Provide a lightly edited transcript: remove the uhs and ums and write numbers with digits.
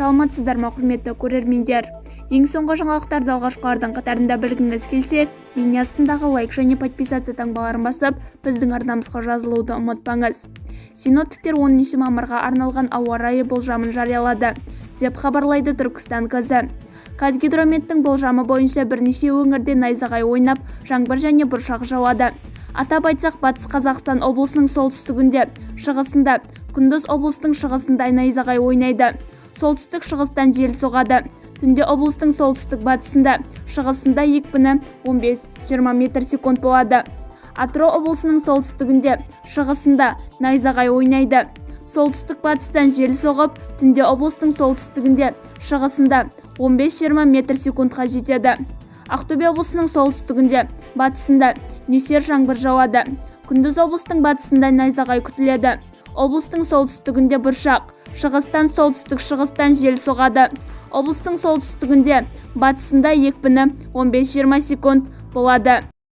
Саламатсыздар ма, құрметті көрермендер? Ең соңғы жаңалықтарды алғашқылардың қатарында білгіңіз келсе, бейне астындағы лайк және подписация таңбаларын басып, біздің арнамызға жазылуды ұмытпаңыз. Синоптиктер 10 мамырға арналған ауа райы болжамын жариялады, деп хабарлайды Түркістан газы. Қазгидрометтің болжамы бойынша бірнеше өңірде найзағай ойнап, жаңбыр және бұршақ жауады. Атап айтсақ, батыс Қазақстан облысының солтүстігінде, шығысында, күндіз облыстың шығысында найзағай ойнайды. Солтүстік шығыстан жел соғады. Түнде облыстың солтүстік батысында, шығысында екпіні 15-20 метр секунд болады. Атырау облысының солтүстігінде, шығысында найзағай ойнайды. Солтүстік батыстан жел соғып, түнде облыстың солтүстігінде, шығысында 15-20 метр секундқа жетеді. Ақтөбе облысының солтүстігінде, батысында нөсер жаңбыр жауады. Күндіз облыстың батысында найзағай күтіледі. Облыстың солтүстігінде бұршақ, шығыстан солтүстік-шығыстан жел соғады. Облыстың солтүстігінде, батысында екпіні 15-20 секунд болады.